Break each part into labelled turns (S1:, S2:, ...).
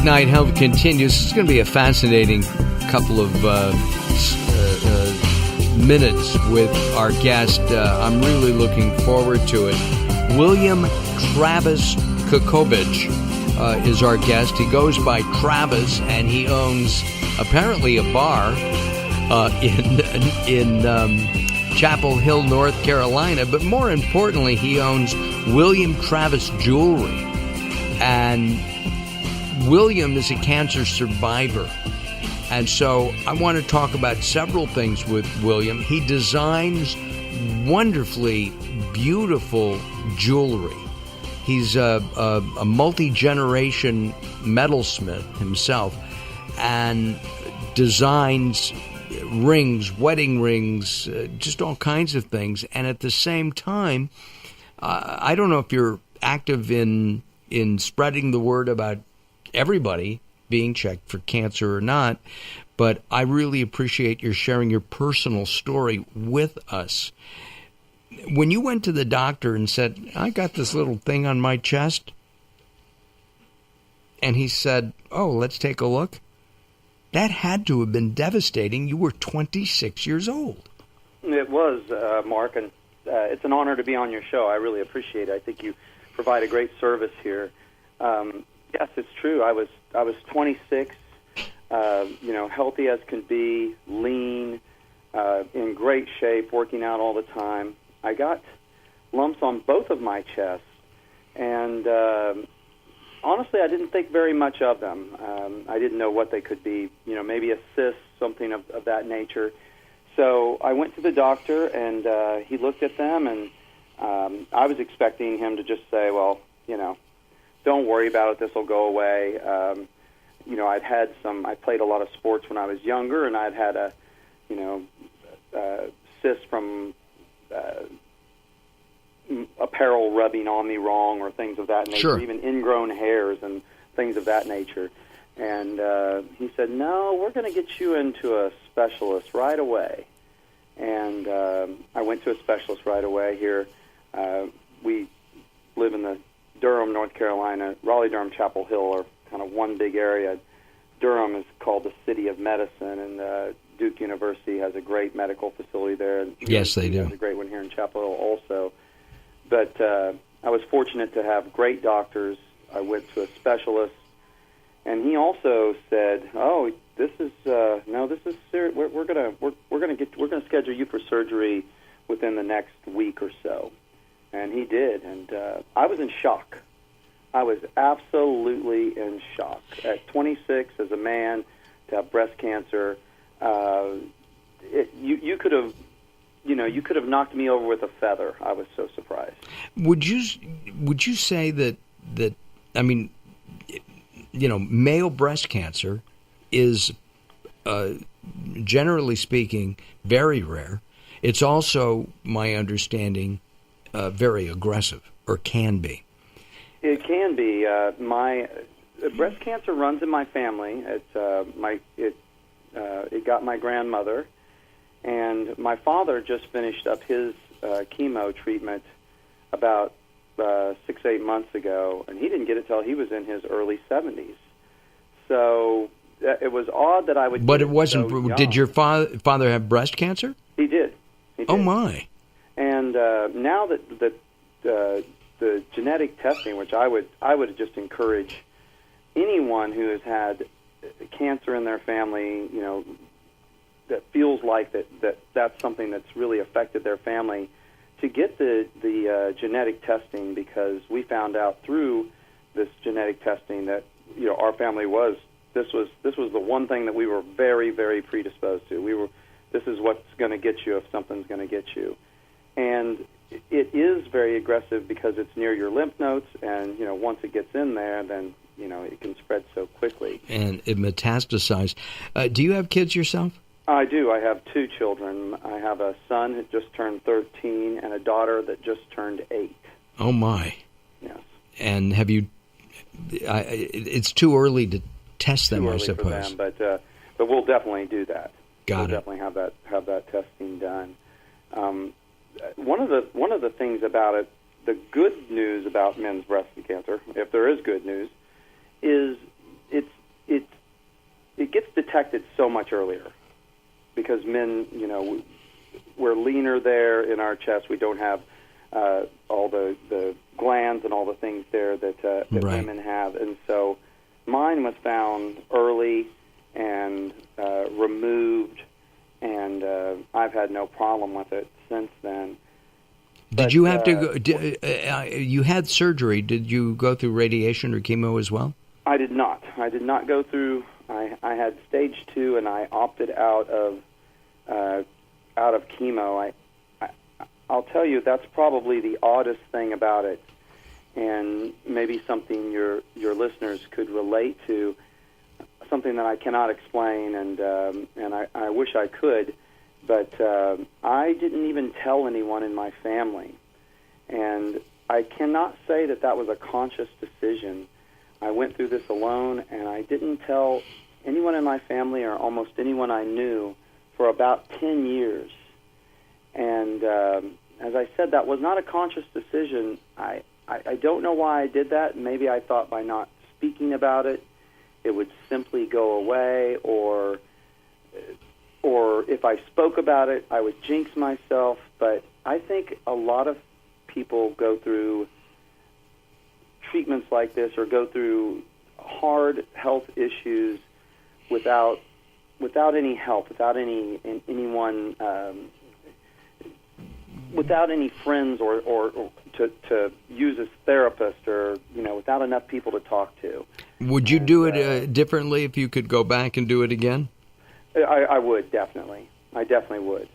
S1: Night Health continues. It's going to be a fascinating couple of minutes with our guest. I'm really looking forward to it. William Travis Kukovich is our guest. He goes by Travis, and he owns apparently a bar in Chapel Hill, North Carolina. But more importantly, he owns William Travis Jewelry. And William is a cancer survivor. And so I want to talk about several things with William. He designs wonderfully beautiful jewelry. He's a multi-generation metalsmith himself and designs rings, wedding rings, just all kinds of things. And at the same time, I don't know if you're active in spreading the word about everybody being checked for cancer or not, but I really appreciate your sharing your personal story with us. When you went to the doctor and said, I got this little thing on my chest, and he said, oh, let's take a look, that had to have been devastating. You were 26 years old.
S2: It was, Mark, and it's an honor to be on your show. I really appreciate it. I think you provide a great service here. Yes, it's true. I was 26, healthy as can be, lean, in great shape, working out all the time. I got lumps on both of my chests, and honestly, I didn't think very much of them. I didn't know what they could be, maybe a cyst, something of that nature. So I went to the doctor, and he looked at them, and I was expecting him to just say, well, don't worry about it, this will go away. I played a lot of sports when I was younger, and I'd had a cyst from apparel rubbing on me wrong or things of that nature,
S1: sure.
S2: Even ingrown hairs and things of that nature. And he said, no, we're going to get you into a specialist right away. And I went to a specialist right away here. We live in the Durham, North Carolina. Raleigh-Durham, Chapel Hill are kind of one big area. Durham is called the City of Medicine, and Duke University has a great medical facility there. And
S1: yes, they do.
S2: There's a great one here in Chapel Hill also. But I was fortunate to have great doctors. I went to a specialist, and he also said, "Oh, this is serious. We're gonna schedule you for surgery within the next week or so." And he did, and I was in shock. I was absolutely in shock. At 26, as a man, to have breast cancer, you could have, you could have knocked me over with a feather. I was so surprised.
S1: Would you say that I mean, male breast cancer is generally speaking very rare. It's also, my understanding, very aggressive, or can be.
S2: It can be. My breast cancer runs in my family. It got my grandmother, and my father just finished up his chemo treatment about 6-8 months ago, and he didn't get it till he was in his early 70s. So it was odd that I would.
S1: But it wasn't.
S2: So young.
S1: Did your father have breast cancer?
S2: He did.
S1: Oh my!
S2: And now that the genetic testing, which I would just encourage anyone who has had cancer in their family, that feels like that's something that's really affected their family, to get the genetic testing, because we found out through this genetic testing that our family this was the one thing that we were very, very predisposed to. This is what's going to get you if something's going to get you. And it is very aggressive because it's near your lymph nodes, and once it gets in there, then it can spread so quickly.
S1: And it metastasized. Do you have kids yourself?
S2: I do. I have 2 children. I have a son who just turned 13 and a daughter that just turned 8.
S1: Oh my!
S2: Yes.
S1: And have you? It's too early to test them, I suppose.
S2: For them, but we'll definitely do that.
S1: We'll
S2: definitely have that testing done. One of the things about it, the good news about men's breast cancer, if there is good news, is it gets detected so much earlier because men, we're leaner there in our chest. We don't have all the glands and all the things there that women have. And so mine was found early and removed, and I've had no problem with it since then.
S1: Did you have to go? You had surgery. Did you go through radiation or chemo as well?
S2: I did not. I did not go through. I had stage 2, and I opted out of chemo. I'll tell you, that's probably the oddest thing about it, and maybe something your listeners could relate to. Something that I cannot explain, and I wish I could. But I didn't even tell anyone in my family. And I cannot say that was a conscious decision. I went through this alone, and I didn't tell anyone in my family or almost anyone I knew for about 10 years. And as I said, that was not a conscious decision. I don't know why I did that. Maybe I thought by not speaking about it, it would simply go away, or if I spoke about it, I would jinx myself. But I think a lot of people go through treatments like this or go through hard health issues without any help, without anyone, without any friends or to use as therapist, or without enough people to talk to.
S1: Would you do it differently if you could go back and do it again?
S2: I would, definitely. I definitely would.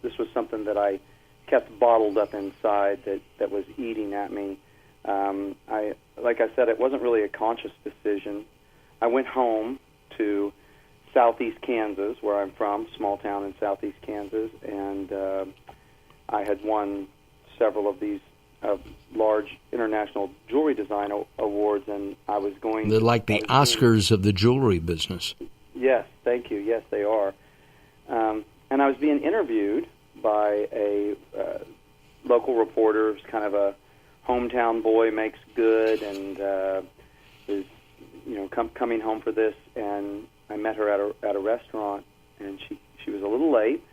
S2: This was something that I kept bottled up inside that was eating at me. Like I said, it wasn't really a conscious decision. I went home to southeast Kansas, where I'm from, small town in southeast Kansas, and I had won several of these large international jewelry design awards, and I was going...
S1: They're like the Oscars of the jewelry business.
S2: Yes, thank you. Yes, they are. And I was being interviewed by a local reporter, who's kind of a hometown boy, makes good, and is coming home for this. And I met her at a restaurant, and she was a little late.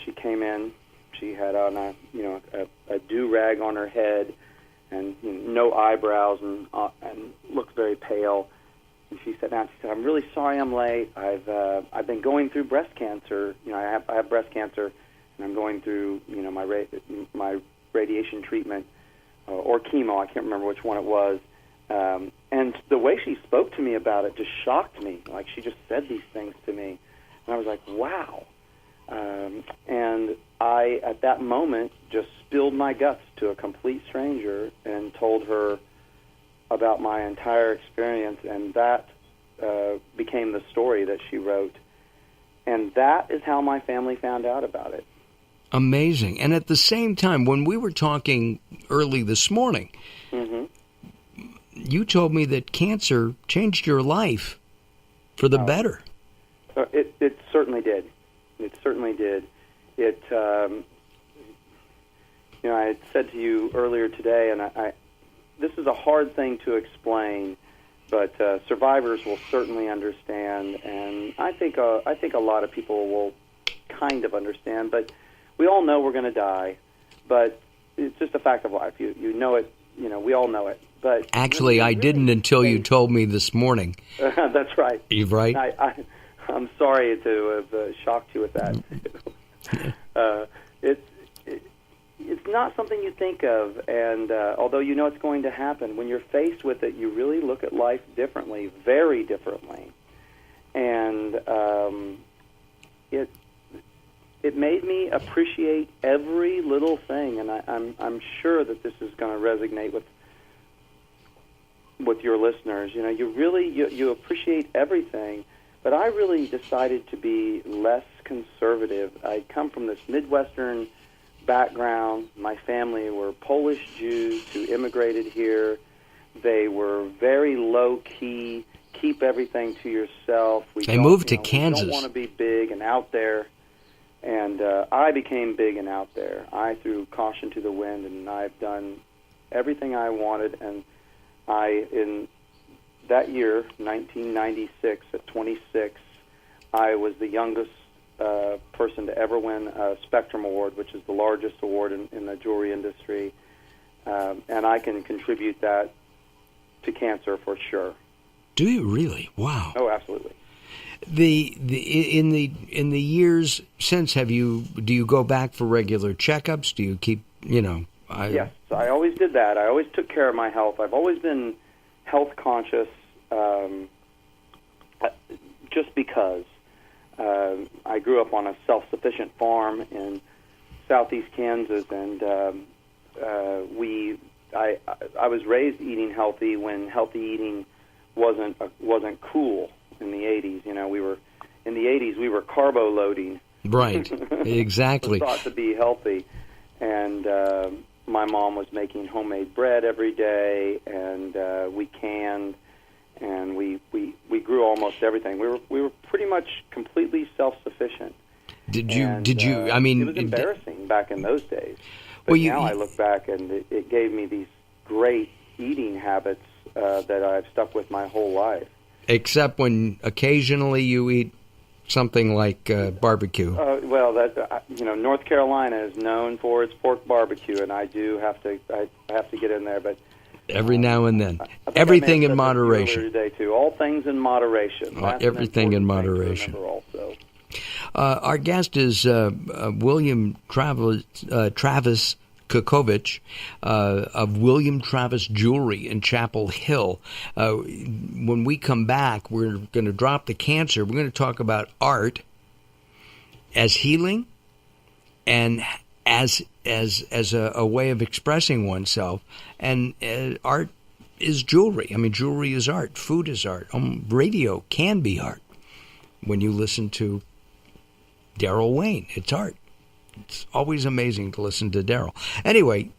S2: She came in. She had on a do-rag on her head, and no eyebrows, and looked very pale. And she sat down. She said, "I'm really sorry I'm late. I've been going through breast cancer. I have breast cancer, and I'm going through my radiation treatment or chemo. I can't remember which one it was." And the way she spoke to me about it just shocked me. Like, she just said these things to me, and I was like, "Wow." And I, at that moment, just spilled my guts to a complete stranger and told her about my entire experience, and that became the story that she wrote. And that is how my family found out about it.
S1: Amazing. And at the same time, when we were talking early this morning, you told me that cancer changed your life for the better.
S2: It certainly did. It certainly did. I had said to you earlier today, and this is a hard thing to explain, but survivors will certainly understand, and I think a lot of people will kind of understand. But we all know we're going to die, but it's just a fact of life. You know it. We all know it. But
S1: actually, I didn't until you told me this morning.
S2: That's right.
S1: You're right.
S2: I'm sorry to have shocked you with that. It's not something you think of, and although you know it's going to happen, when you're faced with it, you really look at life differently, very differently. And it made me appreciate every little thing, and I'm sure that this is going to resonate with your listeners. You appreciate everything. But I really decided to be less conservative. I come from this Midwestern background. My family were Polish Jews who immigrated here. They were very low-key, keep everything to yourself.
S1: They moved to Kansas.
S2: We don't want to be big and out there. And I became big and out there. I threw caution to the wind, and I've done everything I wanted. And that year, 1996, at 26, I was the youngest person to ever win a Spectrum Award, which is the largest award in the jewelry industry, and I can contribute that to cancer for sure.
S1: Do you really? Wow.
S2: Oh, absolutely.
S1: In the years since, do you go back for regular checkups? Do you keep,
S2: Yes, I always did that. I always took care of my health. I've always been health conscious, just because I grew up on a self-sufficient farm in southeast Kansas, and I was raised eating healthy when healthy eating wasn't cool in the 80s. In the 80s we were carbo loading.
S1: Right, exactly.
S2: Thought to be healthy, and my mom was making homemade bread every day, and we canned, and we grew almost everything. We were pretty much completely self-sufficient.
S1: Did you? I mean,
S2: it was embarrassing back in those days. But now I look back, and it gave me these great eating habits that I've stuck with my whole life.
S1: Except when occasionally you eat something like barbecue.
S2: Well, North Carolina is known for its pork barbecue, and I have to get in there, but
S1: every now and then. Everything in moderation.
S2: Today too. All things in moderation.
S1: Everything in moderation.
S2: Also.
S1: Our guest is William Travis Kukovich of William Travis Jewelry in Chapel Hill. When we come back, we're going to drop the cancer. We're going to talk about art as healing and as a way of expressing oneself. And art is jewelry. I mean, jewelry is art. Food is art. Radio can be art. When you listen to Daryl Wayne, it's art. It's always amazing to listen to Daryl. Anyway,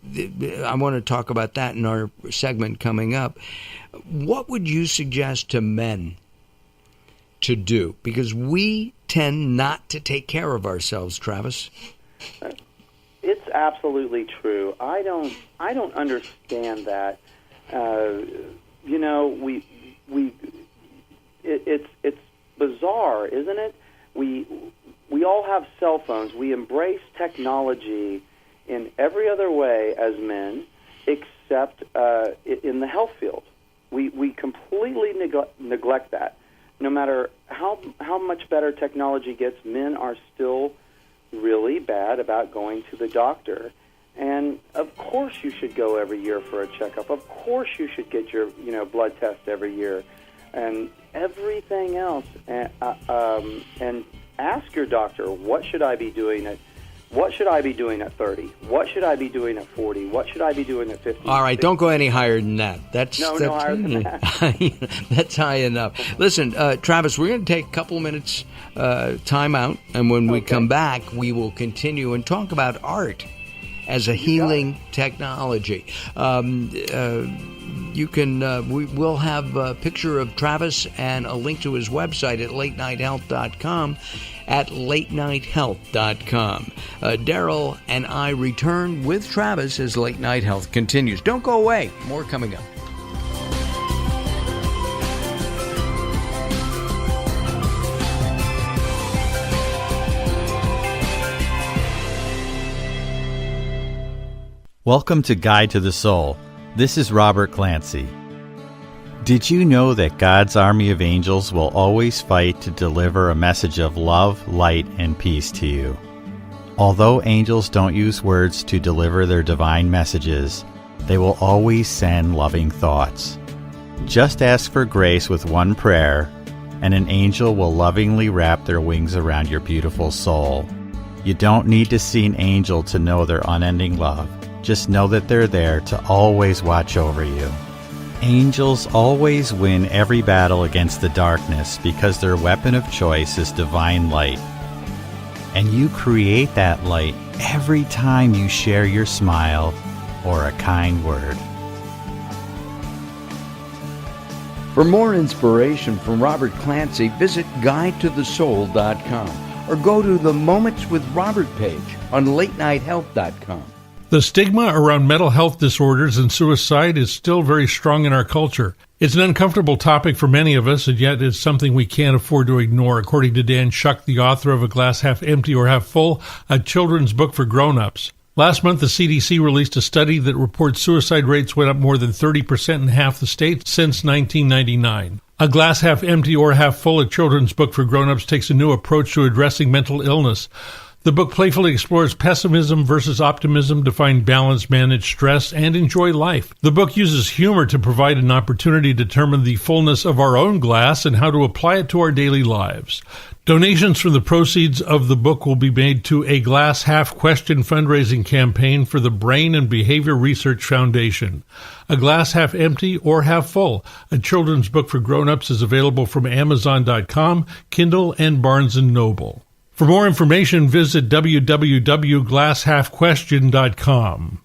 S1: I want to talk about that in our segment coming up. What would you suggest to men to do? Because we tend not to take care of ourselves, Travis.
S2: It's absolutely true. I don't understand that. It's bizarre, isn't it? We all have cell phones. We embrace technology in every other way as men, except in the health field. We completely neglect that. No matter how much better technology gets, men are still really bad about going to the doctor. And of course you should go every year for a checkup. Of course you should get your blood test every year, and everything else. And ask your doctor, what should I be doing at 30? What should I be doing at 40? What should I be doing at 50?
S1: All right, don't go any higher than that.
S2: No higher than
S1: that. That's high enough. Listen, Travis, we're going to take a couple minutes time out, and when we come back, we will continue and talk about art as a healing technology. You can. We'll have a picture of Travis and a link to his website at latenighthealth.com. At latenighthealth.com. Daryl and I return with Travis as Late Night Health continues. Don't go away. More coming up.
S3: Welcome to Guide to the Soul. This is Robert Clancy. Did you know that God's army of angels will always fight to deliver a message of love, light, and peace to you? Although angels don't use words to deliver their divine messages, they will always send loving thoughts. Just ask for grace with one prayer, and an angel will lovingly wrap their wings around your beautiful soul. You don't need to see an angel to know their unending love. Just know that they're there to always watch over you. Angels always win every battle against the darkness because their weapon of choice is divine light. And you create that light every time you share your smile or a kind word.
S1: For more inspiration from Robert Clancy, visit GuideToTheSoul.com or go to the Moments with Robert page on LateNightHealth.com.
S4: The stigma around mental health disorders and suicide is still very strong in our culture. It's an uncomfortable topic for many of us, and yet it's something we can't afford to ignore, according to Dan Shuck, the author of A Glass Half Empty or Half Full, a children's book for grown-ups. Last month, the CDC released a study that reports suicide rates went up more than 30% in half the states since 1999. A Glass Half Empty or Half Full, a children's book for grown-ups, takes a new approach to addressing mental illness. The book playfully explores pessimism versus optimism to find balance, manage stress, and enjoy life. The book uses humor to provide an opportunity to determine the fullness of our own glass and how to apply it to our daily lives. Donations from the proceeds of the book will be made to a Glass Half Question fundraising campaign for the Brain and Behavior Research Foundation. A Glass Half Empty or Half Full, a children's book for grown-ups, is available from Amazon.com, Kindle, and Barnes & Noble. For more information, visit www.glasshalfquestion.com.